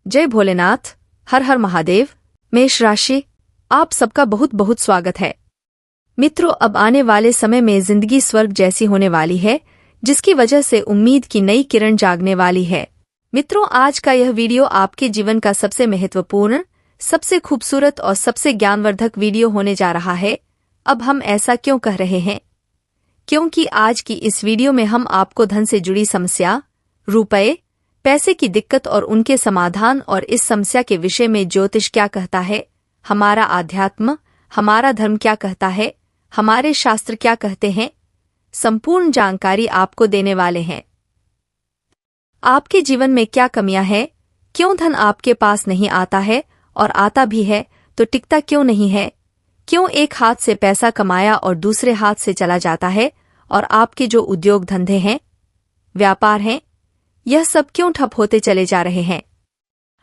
जय भोलेनाथ। हर हर महादेव। मेष राशि, आप सबका बहुत बहुत स्वागत है। मित्रों, अब आने वाले समय में जिंदगी स्वर्ग जैसी होने वाली है, जिसकी वजह से उम्मीद की नई किरण जागने वाली है। मित्रों, आज का यह वीडियो आपके जीवन का सबसे महत्वपूर्ण, सबसे खूबसूरत और सबसे ज्ञानवर्धक वीडियो होने जा रहा है। अब हम ऐसा क्यों कह रहे हैं? क्योंकि आज की इस वीडियो में हम आपको धन से जुड़ी समस्या, रुपए, पैसे की दिक्कत और उनके समाधान और इस समस्या के विषय में ज्योतिष क्या कहता है, हमारा आध्यात्म, हमारा धर्म क्या कहता है, हमारे शास्त्र क्या कहते हैं, संपूर्ण जानकारी आपको देने वाले हैं। आपके जीवन में क्या कमियां हैं? क्यों धन आपके पास नहीं आता है और आता भी है तो टिकता क्यों नहीं है? क्यों एक हाथ से पैसा कमाया और दूसरे हाथ से चला जाता है? और आपके जो उद्योग धंधे हैं, व्यापार हैं, यह सब क्यों ठप होते चले जा रहे हैं?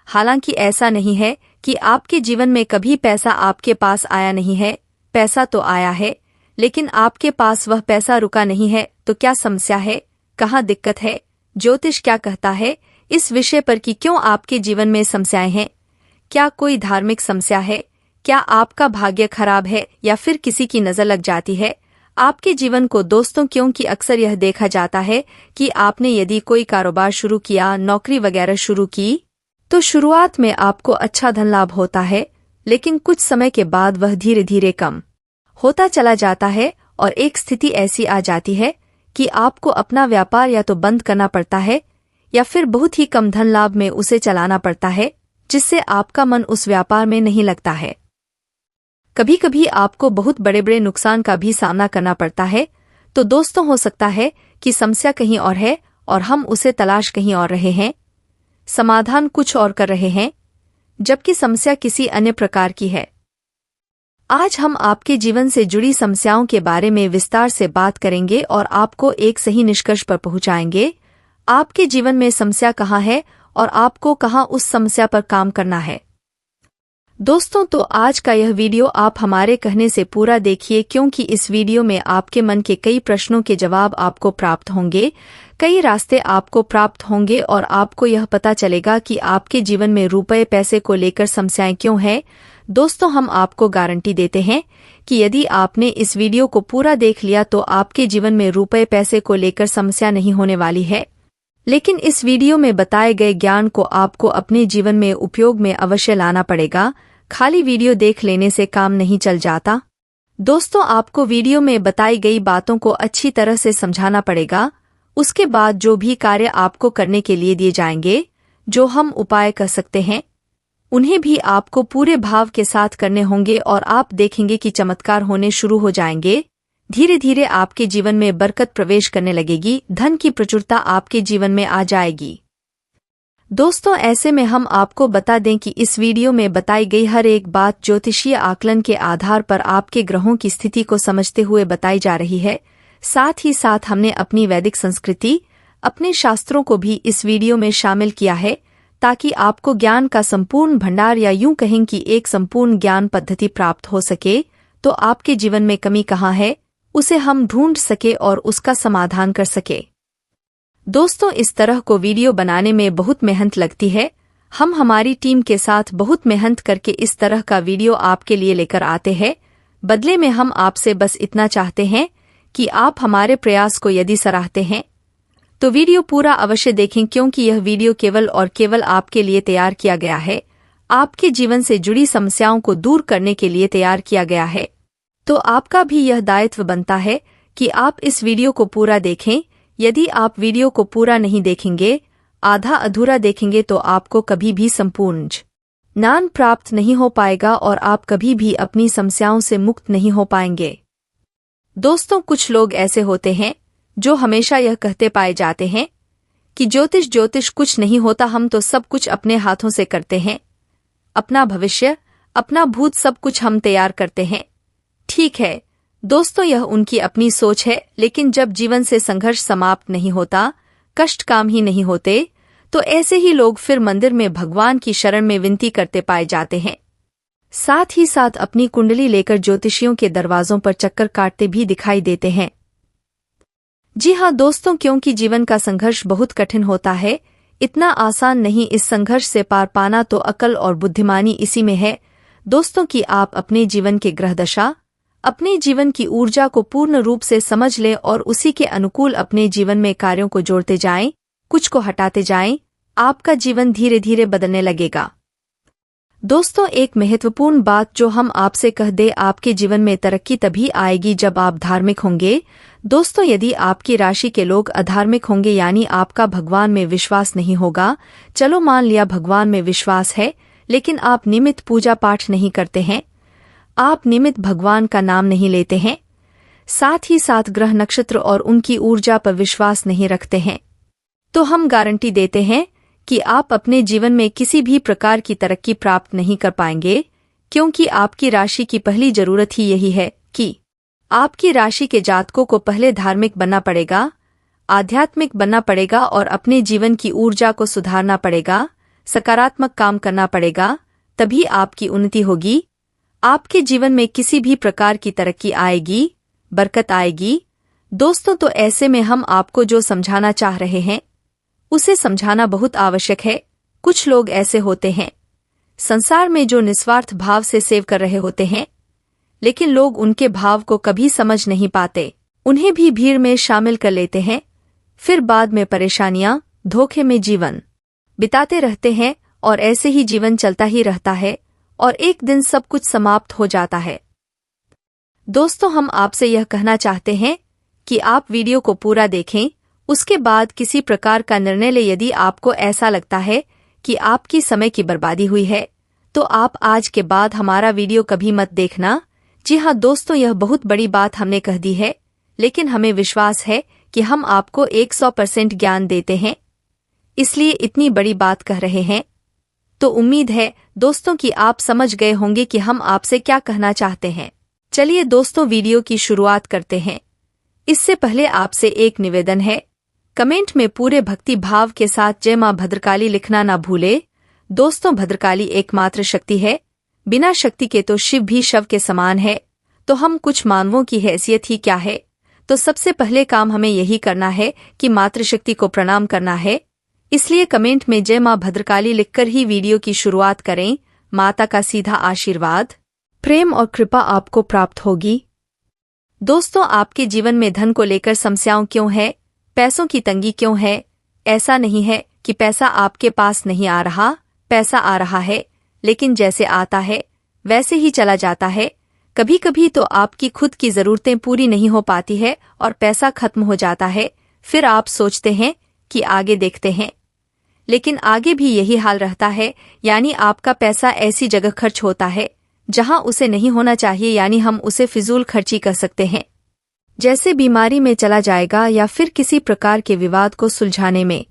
हालांकि ऐसा नहीं है कि आपके जीवन में कभी पैसा आपके पास आया नहीं है। पैसा तो आया है, लेकिन आपके पास वह पैसा रुका नहीं है। तो क्या समस्या है? कहाँ दिक्कत है? ज्योतिष क्या कहता है इस विषय पर कि क्यों आपके जीवन में समस्याएं हैं? क्या कोई धार्मिक समस्या है? क्या आपका भाग्य खराब है या फिर किसी की नजर लग जाती है आपके जीवन को? दोस्तों, क्योंकि अक्सर यह देखा जाता है कि आपने यदि कोई कारोबार शुरू किया, नौकरी वगैरह शुरू की, तो शुरुआत में आपको अच्छा धन लाभ होता है, लेकिन कुछ समय के बाद वह धीरे धीरे कम होता चला जाता है और एक स्थिति ऐसी आ जाती है कि आपको अपना व्यापार या तो बंद करना पड़ता है या फिर बहुत ही कम धन लाभ में उसे चलाना पड़ता है, जिससे आपका मन उस व्यापार में नहीं लगता है। कभी कभी आपको बहुत बड़े बड़े नुकसान का भी सामना करना पड़ता है। तो दोस्तों, हो सकता है कि समस्या कहीं और है और हम उसे तलाश कहीं और रहे हैं, समाधान कुछ और कर रहे हैं, जबकि समस्या किसी अन्य प्रकार की है। आज हम आपके जीवन से जुड़ी समस्याओं के बारे में विस्तार से बात करेंगे और आपको एक सही निष्कर्ष पर पहुंचाएंगे। आपके जीवन में समस्या कहाँ है और आपको कहाँ उस समस्या पर काम करना है। दोस्तों, तो आज का यह वीडियो आप हमारे कहने से पूरा देखिए, क्योंकि इस वीडियो में आपके मन के कई प्रश्नों के जवाब आपको प्राप्त होंगे, कई रास्ते आपको प्राप्त होंगे और आपको यह पता चलेगा कि आपके जीवन में रुपए पैसे को लेकर समस्याएं क्यों हैं। दोस्तों, हम आपको गारंटी देते हैं कि यदि आपने इस वीडियो को पूरा देख लिया तो आपके जीवन में रुपए पैसे को लेकर समस्या नहीं होने वाली है। लेकिन इस वीडियो में बताए गए ज्ञान को आपको अपने जीवन में उपयोग में अवश्य लाना पड़ेगा। खाली वीडियो देख लेने से काम नहीं चल जाता। दोस्तों, आपको वीडियो में बताई गई बातों को अच्छी तरह से समझाना पड़ेगा। उसके बाद जो भी कार्य आपको करने के लिए दिए जाएंगे, जो हम उपाय कर सकते हैं, उन्हें भी आपको पूरे भाव के साथ करने होंगे और आप देखेंगे कि चमत्कार होने शुरू हो जाएंगे। धीरे धीरे आपके जीवन में बरकत प्रवेश करने लगेगी, धन की प्रचुरता आपके जीवन में आ जाएगी। दोस्तों, ऐसे में हम आपको बता दें कि इस वीडियो में बताई गई हर एक बात ज्योतिषीय आकलन के आधार पर आपके ग्रहों की स्थिति को समझते हुए बताई जा रही है। साथ ही साथ हमने अपनी वैदिक संस्कृति, अपने शास्त्रों को भी इस वीडियो में शामिल किया है, ताकि आपको ज्ञान का संपूर्ण भंडार या यूं कहें कि एक संपूर्ण ज्ञान पद्धति प्राप्त हो सके। तो आपके जीवन में कमी कहाँ है, उसे हम ढूंढ सके और उसका समाधान कर सके। दोस्तों, इस तरह को वीडियो बनाने में बहुत मेहनत लगती है। हम हमारी टीम के साथ बहुत मेहनत करके इस तरह का वीडियो आपके लिए लेकर आते हैं। बदले में हम आपसे बस इतना चाहते हैं कि आप हमारे प्रयास को यदि सराहते हैं तो वीडियो पूरा अवश्य देखें, क्योंकि यह वीडियो केवल और केवल आपके लिए तैयार किया गया है। आपके जीवन से जुड़ी समस्याओं को दूर करने के लिए तैयार किया गया है। तो आपका भी यह दायित्व बनता है कि आप इस वीडियो को पूरा देखें। यदि आप वीडियो को पूरा नहीं देखेंगे, आधा अधूरा देखेंगे, तो आपको कभी भी संपूर्ण ज्ञान प्राप्त नहीं हो पाएगा और आप कभी भी अपनी समस्याओं से मुक्त नहीं हो पाएंगे। दोस्तों, कुछ लोग ऐसे होते हैं जो हमेशा यह कहते पाए जाते हैं कि ज्योतिष कुछ नहीं होता, हम तो सब कुछ अपने हाथों से करते हैं, अपना भविष्य, अपना भूत सब कुछ हम तैयार करते हैं। ठीक है दोस्तों, यह उनकी अपनी सोच है, लेकिन जब जीवन से संघर्ष समाप्त नहीं होता, कष्ट काम ही नहीं होते, तो ऐसे ही लोग फिर मंदिर में भगवान की शरण में विनती करते पाए जाते हैं। साथ ही साथ अपनी कुंडली लेकर ज्योतिषियों के दरवाजों पर चक्कर काटते भी दिखाई देते हैं। जी हाँ दोस्तों, क्योंकि जीवन का संघर्ष बहुत कठिन होता है, इतना आसान नहीं इस संघर्ष से पार पाना, तो अकल और बुद्धिमानी इसी में है दोस्तों कि आप अपने जीवन के ग्रह दशा, अपने जीवन की ऊर्जा को पूर्ण रूप से समझ लें और उसी के अनुकूल अपने जीवन में कार्यों को जोड़ते जाएं, कुछ को हटाते जाएं। आपका जीवन धीरे धीरे बदलने लगेगा। दोस्तों, एक महत्वपूर्ण बात जो हम आपसे कह दें, आपके जीवन में तरक्की तभी आएगी जब आप धार्मिक होंगे। दोस्तों, यदि आपकी राशि के लोग अधार्मिक होंगे, यानी आपका भगवान में विश्वास नहीं होगा, चलो मान लिया भगवान में विश्वास है लेकिन आप नियमित पूजा पाठ नहीं करते हैं, आप नियमित भगवान का नाम नहीं लेते हैं, साथ ही साथ ग्रह नक्षत्र और उनकी ऊर्जा पर विश्वास नहीं रखते हैं, तो हम गारंटी देते हैं कि आप अपने जीवन में किसी भी प्रकार की तरक्की प्राप्त नहीं कर पाएंगे, क्योंकि आपकी राशि की पहली जरूरत ही यही है कि आपकी राशि के जातकों को पहले धार्मिक बनना पड़ेगा, आध्यात्मिक बनना पड़ेगा और अपने जीवन की ऊर्जा को सुधारना पड़ेगा, सकारात्मक काम करना पड़ेगा, तभी आपकी उन्नति होगी, आपके जीवन में किसी भी प्रकार की तरक्की आएगी, बरकत आएगी। दोस्तों, तो ऐसे में हम आपको जो समझाना चाह रहे हैं उसे समझाना बहुत आवश्यक है। कुछ लोग ऐसे होते हैं संसार में जो निस्वार्थ भाव से सेव कर रहे होते हैं, लेकिन लोग उनके भाव को कभी समझ नहीं पाते, उन्हें भी भीड़ में शामिल कर लेते हैं, फिर बाद में परेशानियां, धोखे में जीवन बिताते रहते हैं और ऐसे ही जीवन चलता ही रहता है और एक दिन सब कुछ समाप्त हो जाता है। दोस्तों, हम आपसे यह कहना चाहते हैं कि आप वीडियो को पूरा देखें, उसके बाद किसी प्रकार का निर्णय लें। यदि आपको ऐसा लगता है कि आपकी समय की बर्बादी हुई है, तो आप आज के बाद हमारा वीडियो कभी मत देखना। जी हाँ दोस्तों, यह बहुत बड़ी बात हमने कह दी है, लेकिन हमें विश्वास है कि हम आपको 100% ज्ञान देते हैं, इसलिए इतनी बड़ी बात कह रहे हैं। तो उम्मीद है दोस्तों कि आप समझ गए होंगे कि हम आपसे क्या कहना चाहते हैं। चलिए दोस्तों, वीडियो की शुरुआत करते हैं। इससे पहले आपसे एक निवेदन है, कमेंट में पूरे भक्ति भाव के साथ जय मां भद्रकाली लिखना ना भूले। दोस्तों, भद्रकाली एकमात्र शक्ति है, बिना शक्ति के तो शिव भी शव के समान है। तो हम कुछ मानवों की हैसियत ही क्या है, तो सबसे पहले काम हमें यही करना है कि मातृशक्ति को प्रणाम करना है। इसलिए कमेंट में जय मां भद्रकाली लिखकर ही वीडियो की शुरुआत करें। माता का सीधा आशीर्वाद, प्रेम और कृपा आपको प्राप्त होगी। दोस्तों, आपके जीवन में धन को लेकर समस्याओं क्यों है, पैसों की तंगी क्यों है? ऐसा नहीं है कि पैसा आपके पास नहीं आ रहा, पैसा आ रहा है, लेकिन जैसे आता है वैसे ही चला जाता है। कभी कभी तो आपकी खुद की जरूरतें पूरी नहीं हो पाती है और पैसा खत्म हो जाता है। फिर आप सोचते हैं कि आगे देखते हैं, लेकिन आगे भी यही हाल रहता है, यानी आपका पैसा ऐसी जगह खर्च होता है जहां उसे नहीं होना चाहिए, यानी हम उसे फिजूल खर्ची कर सकते हैं, जैसे बीमारी में चला जाएगा या फिर किसी प्रकार के विवाद को सुलझाने में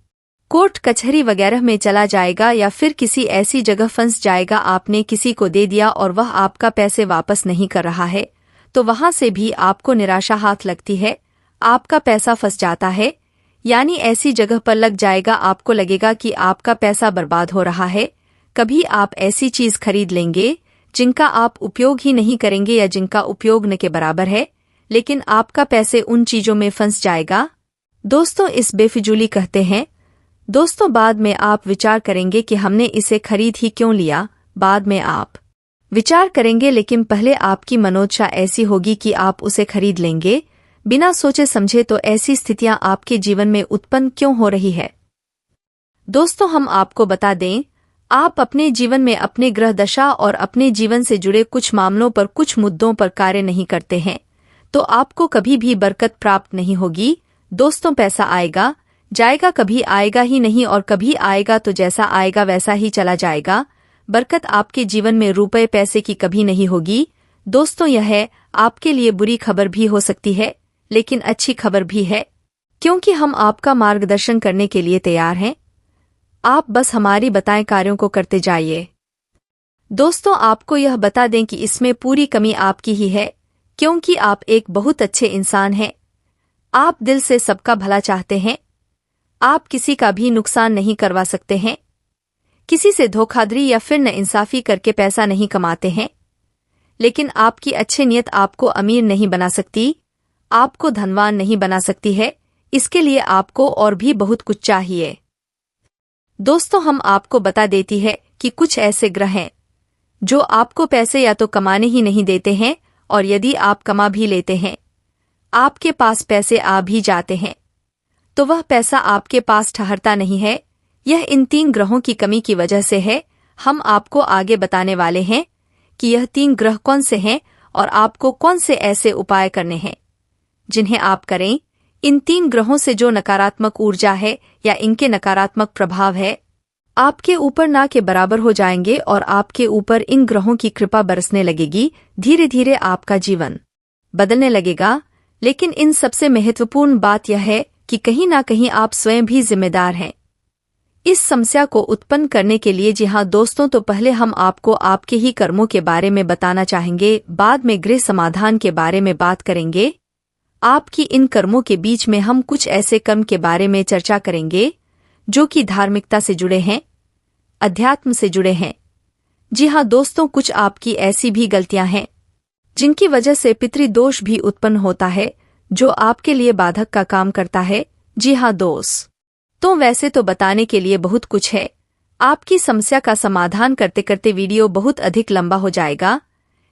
कोर्ट कचहरी वगैरह में चला जाएगा, या फिर किसी ऐसी जगह फंस जाएगा, आपने किसी को दे दिया और वह आपका पैसे वापस नहीं कर रहा है, तो वहां से भी आपको निराशा हाथ लगती है, आपका पैसा फंस जाता है, यानी ऐसी जगह पर लग जाएगा, आपको लगेगा कि आपका पैसा बर्बाद हो रहा है। कभी आप ऐसी चीज खरीद लेंगे जिनका आप उपयोग ही नहीं करेंगे या जिनका उपयोग न के बराबर है, लेकिन आपका पैसे उन चीजों में फंस जाएगा। दोस्तों, इस बेफिजूली कहते हैं। दोस्तों, बाद में आप विचार करेंगे कि हमने इसे खरीद ही क्यों लिया, बाद में आप विचार करेंगे, लेकिन पहले आपकी मनोदशा ऐसी होगी कि आप उसे खरीद लेंगे बिना सोचे समझे। तो ऐसी स्थितियां आपके जीवन में उत्पन्न क्यों हो रही है? दोस्तों, हम आपको बता दें, आप अपने जीवन में अपने ग्रह दशा और अपने जीवन से जुड़े कुछ मामलों पर, कुछ मुद्दों पर कार्य नहीं करते हैं, तो आपको कभी भी बरकत प्राप्त नहीं होगी। दोस्तों, पैसा आएगा जाएगा, कभी आएगा ही नहीं, और कभी आएगा तो जैसा आएगा वैसा ही चला जाएगा। बरकत आपके जीवन में रुपए पैसे की कभी नहीं होगी। दोस्तों, यह आपके लिए बुरी खबर भी हो सकती है, लेकिन अच्छी खबर भी है, क्योंकि हम आपका मार्गदर्शन करने के लिए तैयार हैं। आप बस हमारी बताएं कार्यों को करते जाइए। दोस्तों, आपको यह बता दें कि इसमें पूरी कमी आपकी ही है, क्योंकि आप एक बहुत अच्छे इंसान हैं। आप दिल से सबका भला चाहते हैं, आप किसी का भी नुकसान नहीं करवा सकते हैं, किसी से धोखाधड़ी या फिर नाइंसाफी करके पैसा नहीं कमाते हैं, लेकिन आपकी अच्छी नीयत आपको अमीर नहीं बना सकती, आपको धनवान नहीं बना सकती है। इसके लिए आपको और भी बहुत कुछ चाहिए। दोस्तों, हम आपको बता देती है कि कुछ ऐसे ग्रह हैं जो आपको पैसे या तो कमाने ही नहीं देते हैं, और यदि आप कमा भी लेते हैं, आपके पास पैसे आ भी जाते हैं, तो वह पैसा आपके पास ठहरता नहीं है। यह इन 3 ग्रहों की कमी की वजह से है। हम आपको आगे बताने वाले हैं कि यह 3 ग्रह कौन से हैं और आपको कौन से ऐसे उपाय करने हैं जिन्हें आप करें। इन 3 ग्रहों से जो नकारात्मक ऊर्जा है या इनके नकारात्मक प्रभाव है, आपके ऊपर ना के बराबर हो जाएंगे और आपके ऊपर इन ग्रहों की कृपा बरसने लगेगी। धीरे धीरे आपका जीवन बदलने लगेगा। लेकिन इन सबसे महत्वपूर्ण बात यह है कि कहीं ना कहीं आप स्वयं भी जिम्मेदार हैं इस समस्या को उत्पन्न करने के लिए। जी हाँ दोस्तों, तो पहले हम आपको आपके ही कर्मों के बारे में बताना चाहेंगे, बाद में गृह समाधान के बारे में बात करेंगे। आपकी इन कर्मों के बीच में हम कुछ ऐसे कर्म के बारे में चर्चा करेंगे जो कि धार्मिकता से जुड़े हैं, अध्यात्म से जुड़े हैं। जी हाँ दोस्तों, कुछ आपकी ऐसी भी गलतियां हैं जिनकी वजह से पितृदोष भी उत्पन्न होता है, जो आपके लिए बाधक का काम करता है। जी हाँ दोस्त, तो वैसे तो बताने के लिए बहुत कुछ है। आपकी समस्या का समाधान करते करते वीडियो बहुत अधिक लंबा हो जाएगा,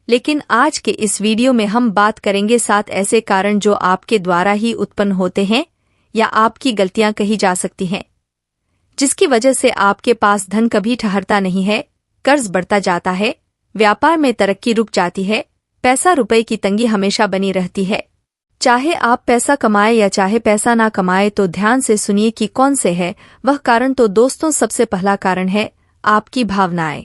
लेकिन आज के इस वीडियो में हम बात करेंगे 7 ऐसे कारण जो आपके द्वारा ही उत्पन्न होते हैं या आपकी गलतियां कही जा सकती हैं, जिसकी वजह से आपके पास धन कभी ठहरता नहीं है, कर्ज बढ़ता जाता है, व्यापार में तरक्की रुक जाती है, पैसा रुपए की तंगी हमेशा बनी रहती है। चाहे आप पैसा कमाए या चाहे पैसा ना कमाए, तो ध्यान से सुनिए कि कौन से है वह कारण। तो दोस्तों, सबसे पहला कारण है आपकी भावनाएं।